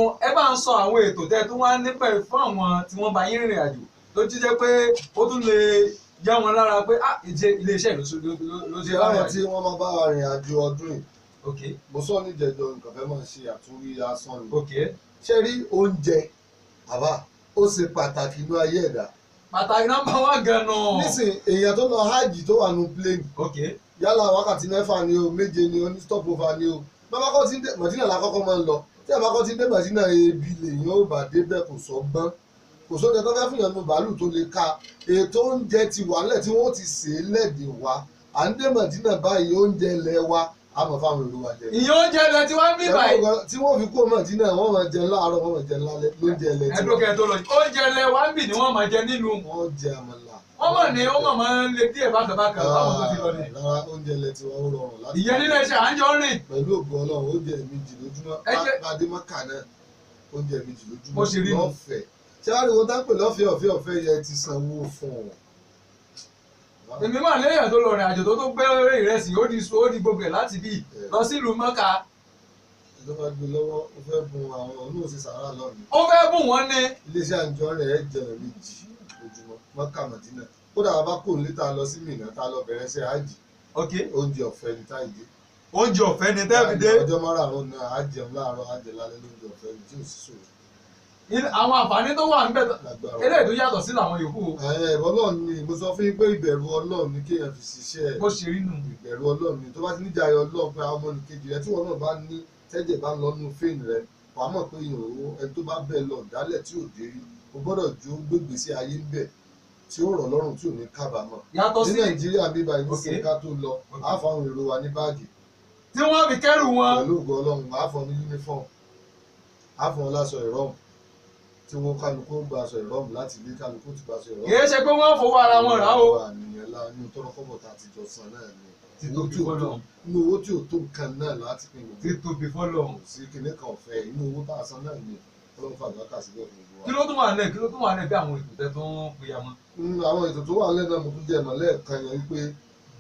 dákun ẹ bá ń sọ àwọn ètò tẹ́ tó wá nípa fún àwọn tí wọ́n bá yín rìnrìn àjò tó ti jẹ́ pé ó tún lè yá wọn lára pé iléeṣẹ́ ló ṣe láwọn tí wọ́n máa bá wa rìn àjò ọdún yìí. ok mo sọ ní jẹjọ nǹkan fẹ́ máa ṣe àtúnrí asán ni. ok ṣé rí oúnjẹ àbá ó ṣe pàtàkì inú ayé ẹ̀dá. pàtàkì nọ́mbà wá gan-an. nísìn èèyàn tó lọ hajj tó wà nù plane. ok yálà wákàtí 6 ni o 7 ni o ní stop over ni o bàbá kọ́ ti dé Mọ̀dínà lákọ́kọ́ máa ń lọ tí àbá kọ́ ti dé Mọ̀dínà ebi lèyìn ó bà débẹ̀ kò sọ gbọ́n kò sóde tó fẹ́ fún yàn nù bàálù tó lè ka ètò oúnjẹ ti wà nílẹ̀ tí wọ́n ti sè é lẹ́ẹ̀dẹ̀ wá à ń dé Mọ̀dínà báyìí oúnjẹ ilẹ̀ wa àmọ̀ fáwọn èrò wa jẹ. ìyẹn oúnjẹ ilẹ̀ tí wọ́n ń bí báyìí. tí wọ́n fi kó Mọ̀dínà wọ́n máa jẹun láàárọ̀ wọ́n máa jẹun lálẹ́ lóúnjẹ ilẹ̀ tí ẹ̀dùnkẹ́ tó lọ oúnjẹ ilẹ̀ wa ń bì ní wọ́n máa jẹ nílùú. wọ́n jẹ àmàlà. wọ́n mọ̀ ní ó mọ̀ máa ń le díẹ̀ bákàbákà báwọn tó ti lọ ní. lára oúnjẹ ilẹ̀ tí wọ́n rọrùn láti. ìyẹn nílẹ̀ iṣẹ́ à ń jọ rìn. pẹ̀lú ògùn Ọlọ́run oúnjẹ méjì lójúmọ́ adémọ́kà náà oúnjẹ méjì lójúmọ́ lọ́fẹ̀ẹ́ ṣé wàá rí wọn tá pè lọ́fẹ̀ẹ́ ọ̀fẹ́ yẹn ti sanwó fún ọ. èmi máa léèyàn tó lọ rìn àjò tó gbé ìrẹsì ó di gbogbo ẹ̀ láti bí lọ sílùú Mọ́kà. ìjọba gbé lọ́wọ́ ó fẹ́ bùn àwọn olóòsì sàrà lọ́nà. ó fẹ́ bùn wọ́n ní. iléeṣẹ́ àjọ rẹ̀ jẹun méjì lójúmọ́ Mọ́kà Mọ̀dínà kódà wàá bá kò níta lọ sí Mínà tá lọ bẹ̀rẹ̀ sí àjì. ok oúnjẹ ọ̀fẹ́ ní táìdé. oúnjẹ ọ̀fẹ́ ni tẹ́ẹ̀bì dé. ọjọ́ márùn-ún náà á jẹun láàárọ̀ á jẹ lálẹ́ lóúnjẹ ọ̀fẹ́ ní tí ò sí ṣòro. àwọn àǹfààní tó wà níbẹ̀ eléyìí tó yàtọ̀ sí làwọn yòókù. Ọlọ́run ni mo sọ fún yín pé ìbẹ̀rù Ọlọ́run ni kéèyàn fi ṣiṣẹ́. bó ṣe rí nù. ìbẹ̀rù Ọlọ́run ni tó bá ti níjà ayọ̀ Ọlọ́run pé àwọn ọmọnìkejì rẹ tí wọn náà bá ní tẹ́jẹ̀ bá ń lọ nínú fèèní rẹ wàá mọ̀ pé ìrànwọ́ ẹni tó bá bẹ́ẹ̀ lọ dálẹ̀ tí ò dé rí o gbọ́dọ̀ jó gbégbé sí ayé ń bẹ̀ tí ó rọ̀ lọ́rùn tí ò ní kábàámọ̀. yàtọ̀ sí ní Nàìjíríà bíbá ìlú sí ká tó lọ á fáwọn èrò wa ní báàgì. tí wọ́n fi kẹ́rù wọn. pẹ̀lú ògo Ọlọ́run á fọ ní uniform á fọ láṣọ ìrọ́mù tí wọ́n kálukú gba aṣọ ìrọ́mù láti ilé kálukú ti gba aṣọ ìrọ́mù. kì í ṣe pé wọ́n fowó ara wọn rà o. àníyàn lá ní tọrọ kọ́bọ̀ tá a ti jọ san náà ni inú owó tí ò tó nǹkan náà láti pín gbogbo. ti tóbi fọlọ. sí kinní kan ọ̀fẹ́ inú owó tá a san náà ni Ọlọ́run fàgbákà sílẹ̀ fún gbogbo wa. kí ló tún wà nílẹ̀ bí àwọn ètò tẹ́ tó ń pè ya mọ́. àwọn ètò tó wà nílẹ̀ náà mo tún jẹ́ ìmọ̀ lẹ́ẹ̀kan yẹn wípé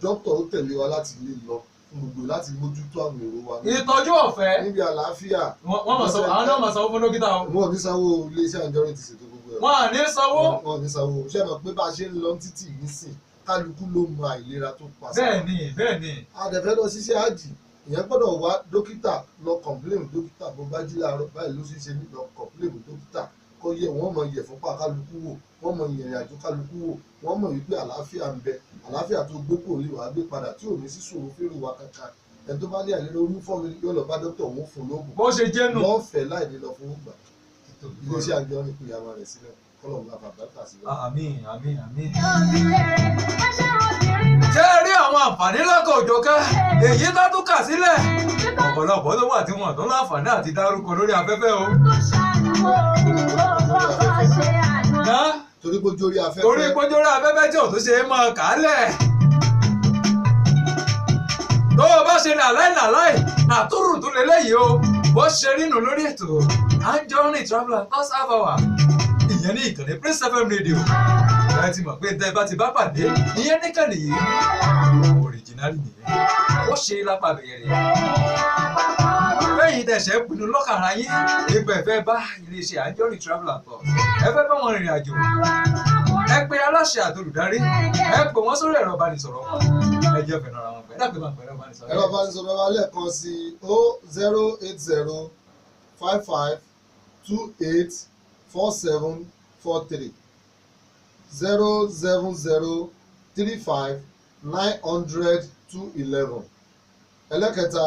dókítà ó tẹ̀lé wa láti ilé lọ fún gbogbo láti mójútó àwọn èrò wa. ìtọ́jú ọ̀fẹ́. níbi àlàáfíà. àwọn náà máa sanwó fún dókítà o. wọn ò ní sanwó iléeṣẹ́ àjọrin ti ṣètò gbogbo ẹ̀. wọn à ní sanwó. wọn ò ní sanwó ṣé ẹ mọ̀ pé bá a ṣe ń lọ títì nísìn kálukú ló mọ àìlera tó pa sí. bẹ́ẹ̀ni. àdẹ̀fẹ́ lọ ṣiṣẹ́ àjì ìyẹn gbọ́dọ̀ wá dókítà lọ kọ̀m̀pléèmù dókítà bó bá jí láàárọ̀ báyìí ló ṣe ṣe lọ kọ̀m̀pléèmù dókítà kó yẹ wọ́n mọ yẹ̀ fúnpá kálukú wò wọ́n mọ ìrìn àjò kálukú wò wọ́n mọ̀ wípé àlàáfíà ń bẹ àlàáfíà tó gbé kò lè wá gbé padà tí ò ní sí ṣòro fèrè wa kankan ẹni tó bá ní àìlera orí fọ́ọ̀mù yóò lọ bá dókítà òun fún lóògùn. bó ṣe jẹ́ nù. lọ́fẹ̀ẹ́ láì ní lọ fún gbà iléeṣẹ́ àjọ ní pé ìyàwó rẹ̀ sílẹ̀ kọ́lọ̀ ń bá bàbá sílẹ̀. àmín. ṣé ẹ rí àwọn àǹfààní lọ́kọ̀ òjọ̀ká èyí tó tún kà sílẹ̀ ọ̀pọ̀lọpọ̀ tó wà tí wọ́n tó láǹfààní àti dárúkọ lórí afẹ́fẹ́ o. torí pójú orí afẹ́fẹ́. torí pójú orí afẹ́fẹ́ tí ò tó ṣe é máa kà á lẹ̀. tó o bá ṣe nàláì nàtúrù tó lé léyìí o bó ṣe rí nù lórí ètò Anjorin Traveller first half hour ìyẹn ní ìkànnì Prince FM Radio ẹ ti mọ̀ pé tẹ́ bá ti bá pàdé ìyẹn níkànnì yìí òrìjìnálì nìyẹn ó ṣe lápá bẹ̀rẹ̀ lẹ́yìn tẹ̀sẹ̀ pinnu lọ́kàrà yín ìgbà ẹ̀fẹ́ bá iléeṣẹ́ Anjorin Traveller tọ̀ ẹ fẹ́ bá wọn rìnrìn àjò ẹ pe aláṣẹ àti olùdarí ẹ pè wọ́n sórí ẹ̀rọ ìbánisọ̀rọ̀ wọn ẹ jẹ́ fẹ̀nà ara wọn pẹ̀ dàgbé máa pẹ̀lú ìbánisọ̀rọ̀. ẹ̀rọ ìbánisọ̀rọ̀ wa lẹ́ẹ̀kan sí 08055284743 07035900211 ẹlẹ́kẹta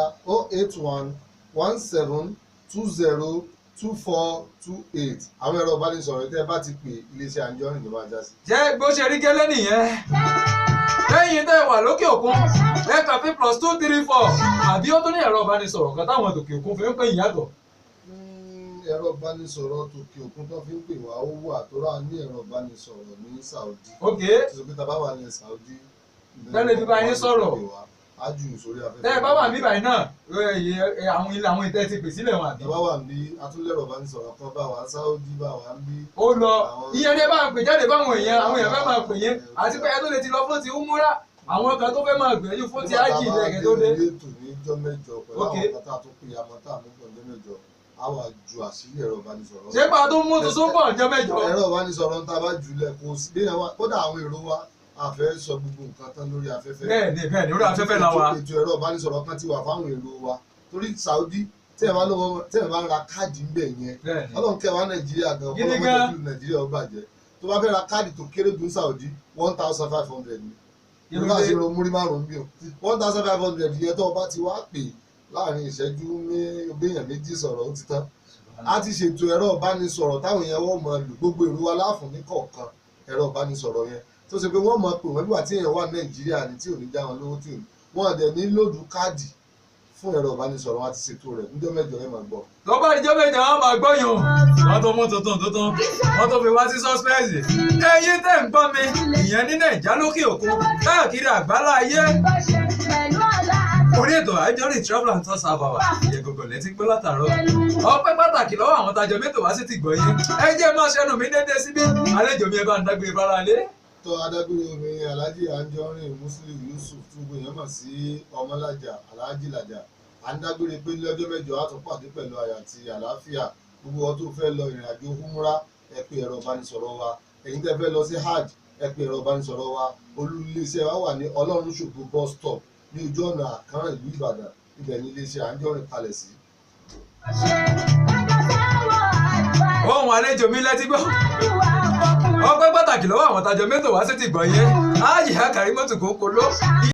08117202428 àwọn ẹ̀rọ ìbánisọ̀rọ̀ tẹ́ bá ti pè iléeṣẹ́ Anjorin ló máa já sí. jẹ́ bó ṣe rí gẹ́lẹ́ nìyẹn lẹ́yìn tẹ́ wà lókè òkun lẹ́ka fi +234 àbí ó tó ní ẹ̀rọ ìbánisọ̀rọ̀ kan táwọn tòkè òkun fi ń pè ìyàtọ̀. ẹ̀rọ ìbánisọ̀rọ̀ tòkè òkun tó fi ń pè wá ó wà tó rà ní ẹ̀rọ ìbánisọ̀rọ̀ ní Saudi. ok tó sọ pé tá a bá wà ní Saudi. tẹ́lẹ̀ fi bá yín sọ̀rọ̀ ájù sórí afẹ́fẹ́. tẹ́ ẹ bá wà ní báyìí náà àwọn ilé àwọn ìtẹ́ ti pè sílẹ̀ wọn àbí. tá a bá wà ní atúnlẹ̀rọ ìbánisọ̀rọ̀ kan bá wà Saudi bá wà ń bí. ó lọ ìyẹn ní ẹ bá ń pè jáde fáwọn èèyàn àwọn èèyàn fẹ́ máa pè yín àti pé ẹ tó lè ti lọ fún ti umura àwọn kan tó fẹ́ máa gbìyànjú fún ti ájì ilẹ̀ ẹ̀kẹ́ tó dé. ètò ní ijọ́ mẹ́jọ pẹ̀lú àwọn kan tá a tó pè àmọ́ tá a mú pọ̀ ní mẹ́jọ á wà ju àṣírí ẹ̀rọ ìbánisọ̀rọ̀. ṣé pa tó mú tuntun bọ̀ ọjọ́ mẹ́jọ. ẹ̀rọ ìbánisọ̀rọ̀ ń ta bá jùlẹ̀ kò sí bí kódà àwọn èrò wa àfẹ́ sọ gbogbo nǹkan tán lórí afẹ́fẹ́. bẹ́ẹ̀ni orí afẹ́fẹ́ la wa. ètò ẹ̀rọ ìbánisọ̀rọ̀ kan ti wà fáwọn èrò wa torí Saudi tí ẹ bá ń ra káàdì ń bẹ̀ yẹn Ọlọ́run kẹwàá Nàìjíríà gan ọlọ́mọdé Nàìjíríà ó bàjẹ́ tó bá fẹ́ ra káàdì tó kéré jù Saudi 1,500 ni ìlú láti ro múrí márùn-ún bí o 1,500 yẹn tó o bá ti wá pè láàrin ìṣẹ́jú béèyàn méjì sọ̀rọ̀ ó ti tán. a ti ṣètò ẹ̀rọ ìbánisọ̀rọ̀ táwọn yẹn wọ́n mọ̀ lò gbogbo èrò wa láàfún ní kọ̀ọ̀kan ẹ̀rọ ìbánisọ̀rọ̀ yẹn tó ṣe pé wọ́n mọ̀ pé wọ́n nígbà tí èèyàn wà Nàìjíríà ní tí ò ní já wọn lówó tí ò ní wọ́n dẹ̀ ní lòdù káàdì fún ẹ̀rọ ìbánisọ̀rọ̀ wọn ti ṣètò rẹ̀ níjọ́ mẹ́jọ ẹ̀ máa gbọ́. lọ́ba ìjọ́ mẹ́jọ wọn máa gbọ́ yàn wọ́n tó mú tuntun wọ́n tó fi wá sí suspense. ẹ̀yin tẹ́ ń gbọ́ mi ìyẹn ní Nàìjà lókè òkun káàkiri àgbálá ayé. orí ètò Anjorin Travel and Tours Àbàwà ìyẹn gbogbo lẹ́tí gbọ́ látàárọ̀. ọpẹ́ pàtàkì lọ́wọ́ àwọn tajọ mẹ́tò wá sí ti gbọ́ yín. ẹ jẹ́ máa ṣẹnu mi déédéé síbí àlejò mi ẹ bá ń dágbére fara lé. tó adágbére omi Alhaji Anjorin Musiliu Yusuf túbú èèyàn mọ̀ sí Ọmọlájà Alhaji Laja à ń dágbére pé lọ́jọ́ mẹ́jọ á tún pàdé pẹ̀lú ayọ̀ àti àlàáfíà gbogbo ọ tó fẹ́ lọ ìrìn àjò humra ẹ pè ẹ̀rọ ìbánisọ̀rọ̀ wa ẹ̀yin tẹ́ fẹ́ lọ sí hajj ẹ pè ẹ̀rọ ìbánisọ̀rọ̀ wa olú iléeṣẹ́ wa wà ní Ọlọ́run Ṣògo bus stop ní ojú ọ̀nà Àkànràn ìlú Ìbàdàn ibẹ̀ ní iléeṣẹ́ Anjorin kalẹ̀ sí. ohun àlejò mi lẹ́tí gbọ́. ọpẹ́ pàtàkì lọ́wọ́ àwọn tajọ mẹ́tò wá sí ti gbọ́ yẹn. áàyè àkàrí mọ́tò kò ń polówó.